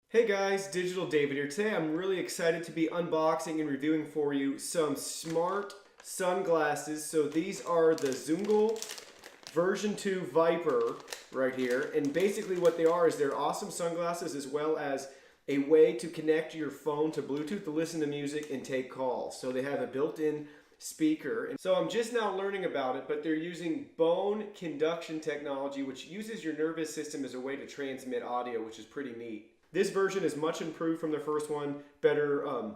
Hey guys, Digital David here. Today I'm really excited to be unboxing and reviewing for you some smart sunglasses. So these are the Zungle version 2 Viper right here. And basically what they are is they're awesome sunglasses as well as a way to connect your phone to Bluetooth to listen to music and take calls. So they have a built-in speaker. And so I'm just now learning about it, but they're using bone conduction technology, which uses your nervous system as a way to transmit audio, which is pretty neat. This version is much improved from the first one, better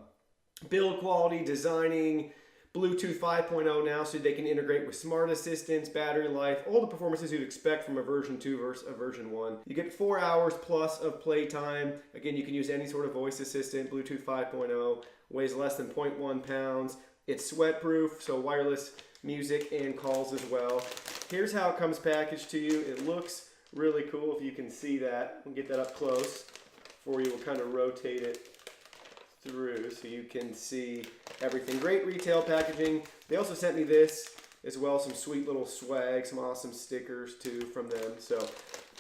build quality, designing, Bluetooth 5.0 now so they can integrate with smart assistants, battery life, all the performances you'd expect from a version 2 versus a version 1. You get 4 hours plus of playtime. Again, you can use any sort of voice assistant, Bluetooth 5.0, weighs less than 0.1 pounds. It's sweat proof, so wireless music and calls as well. Here's how it comes packaged to you. It looks really cool if you can see that. We'll get that up close for you. We'll kind of rotate it through so you can see everything. Great retail packaging. They also sent me this as well, some sweet little swag, some awesome stickers too from them. So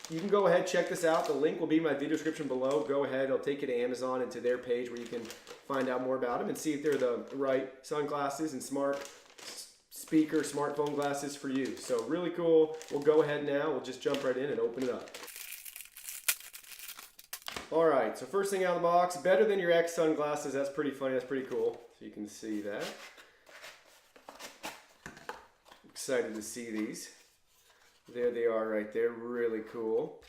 you can go ahead, check this out. The link will be in my video description below. Go ahead, it'll take you to Amazon and to their page where you can find out more about them and see if they're the right sunglasses and smart speaker, smartphone glasses for you. So really cool. We'll go ahead now. We'll just jump right in and open it up. All right, so first thing out of the box, better than your X sunglasses. That's pretty funny, that's pretty cool. So you can see that. Excited to see these. There they are right there, really cool.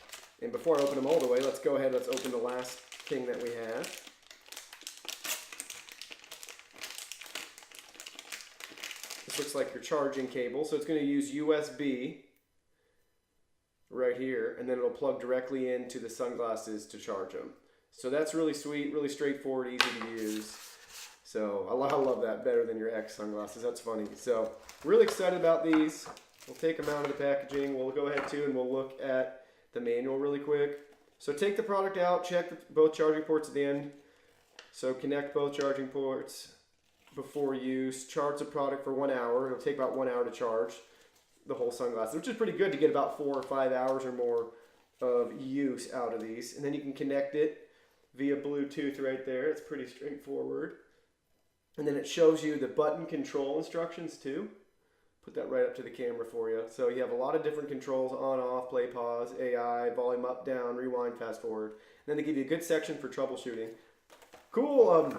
And before I open them all the way, let's go ahead, let's open the last thing that we have. This looks like your charging cable, so it's going to use USB right here, and then it'll plug directly into the sunglasses to charge them. So that's really sweet, really straightforward, easy to use. So I love that, better than your X sunglasses. That's funny. So really excited about these. We'll take them out of the packaging. We'll go ahead too and we'll look at the manual really quick. So take the product out, check both charging ports at the end. So connect both charging ports before use. Charge the product for 1 hour. It'll take about 1 hour to charge the whole sunglasses, which is pretty good to get about 4 or 5 hours or more of use out of these. And then you can connect it via Bluetooth right there. It's pretty straightforward. And then it shows you the button control instructions too. Put that right up to the camera for you. So you have a lot of different controls: on, off, play, pause, AI, volume up, down, rewind, fast forward. And then they give you a good section for troubleshooting. Cool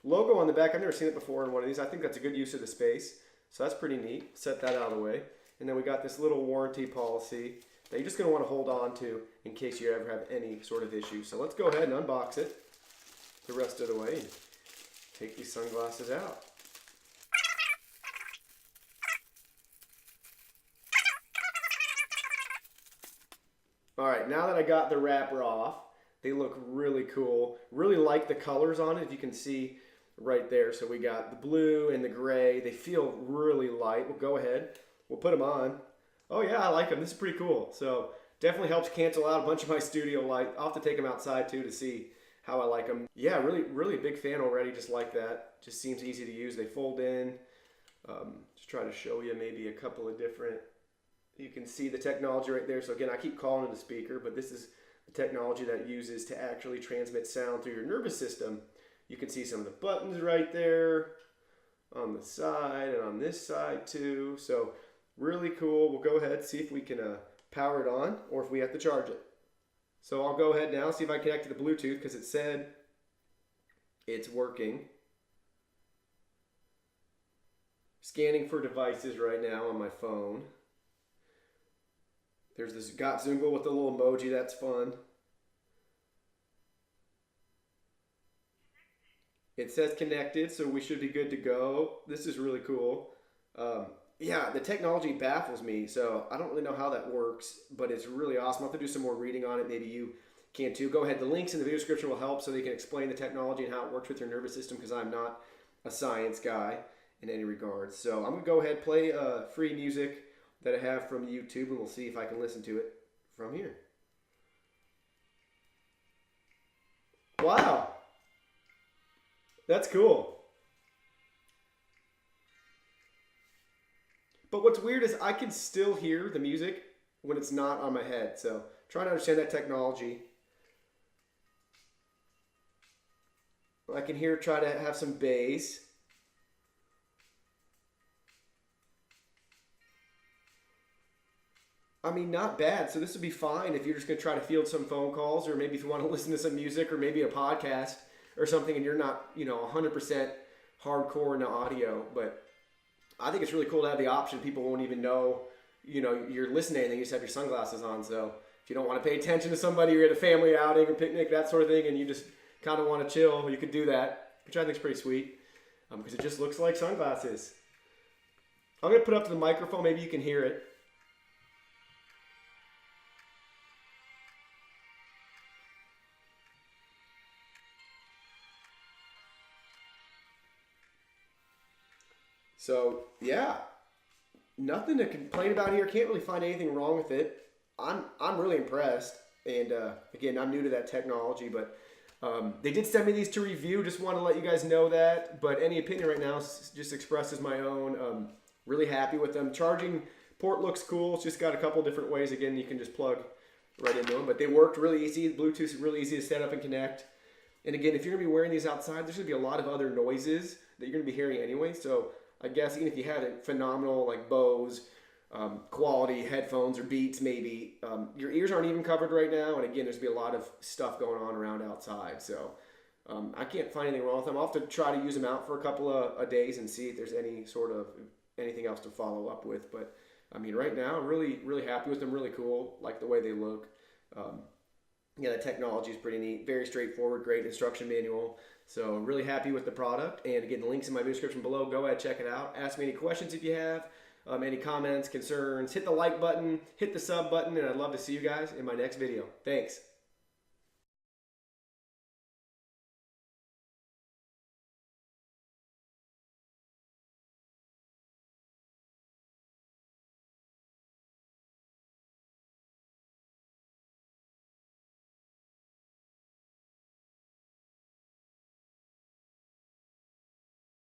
logo on the back. I've never seen it before in one of these. I think that's a good use of the space. So that's pretty neat. Set that out of the way. And then we got this little warranty policy that you're just going to want to hold on to in case you ever have any sort of issue. So let's go ahead and unbox it the rest of the way and take these sunglasses out. All right, now that I got the wrapper off, they look really cool. Really like the colors on it, if you can see right there. So we got the blue and the gray. They feel really light. We'll go ahead. We'll put them on. Oh yeah, I like them. This is pretty cool. So definitely helps cancel out a bunch of my studio light. I'll have to take them outside too to see how I like them. Yeah, really a big fan already, just like that. Just seems easy to use. They fold in. Just try to show you maybe a couple of different, you can see the technology right there. So again, I keep calling it a speaker, but this is the technology that it uses to actually transmit sound through your nervous system. You can see some of the buttons right there on the side and on this side too. So really cool. We'll go ahead and see if we can power it on or if we have to charge it. So I'll go ahead now, see if I connect to the Bluetooth because it said it's working. Scanning for devices right now on my phone. There's this got Zungle with the little emoji. That's fun. It says connected, so we should be good to go. This is really cool. Yeah, the technology baffles me, so I don't really know how that works, but it's really awesome. I'll have to do some more reading on it. Maybe you can too. Go ahead. The links in the video description will help so they can explain the technology and how it works with your nervous system because I'm not a science guy in any regards. So I'm going to go ahead and play free music that I have from YouTube, and we'll see if I can listen to it from here. Wow. That's cool. But what's weird is I can still hear the music when it's not on my head. So trying to understand that technology. I can hear try to have some bass. I mean, not bad. So this would be fine if you're just going to try to field some phone calls, or maybe if you want to listen to some music, or maybe a podcast or something, and you're not, 100% hardcore into audio. But I think it's really cool to have the option. People won't even know, you're listening, and you just have your sunglasses on. So if you don't want to pay attention to somebody, you're at a family outing or picnic, that sort of thing, and you just kind of want to chill, you could do that, which I think is pretty sweet, because it just looks like sunglasses. I'm going to put it up to the microphone. Maybe you can hear it. So yeah, nothing to complain about here. Can't really find anything wrong with it. I'm really impressed. And again, I'm new to that technology, but they did send me these to review. Just want to let you guys know that. But any opinion right now just expressed as my own. Really happy with them. Charging port looks cool. It's just got a couple different ways. Again, you can just plug right into them. But they worked really easy. Bluetooth is really easy to set up and connect. And again, if you're going to be wearing these outside, there's going to be a lot of other noises that you're going to be hearing anyway. So I guess even if you had a phenomenal like Bose quality headphones or Beats maybe, your ears aren't even covered right now. And again, there's going to be a lot of stuff going on around outside. So I can't find anything wrong with them. I'll have to try to use them out for a couple of days and see if there's anything else to follow up with. But I mean, right now, I'm really, really happy with them. Really cool. Like the way they look. The technology is pretty neat. Very straightforward. Great instruction manual. So I'm really happy with the product. And again, the link's in my video description below. Go ahead, check it out. Ask me any questions if you have. Any comments, concerns. Hit the like button. Hit the sub button. And I'd love to see you guys in my next video. Thanks.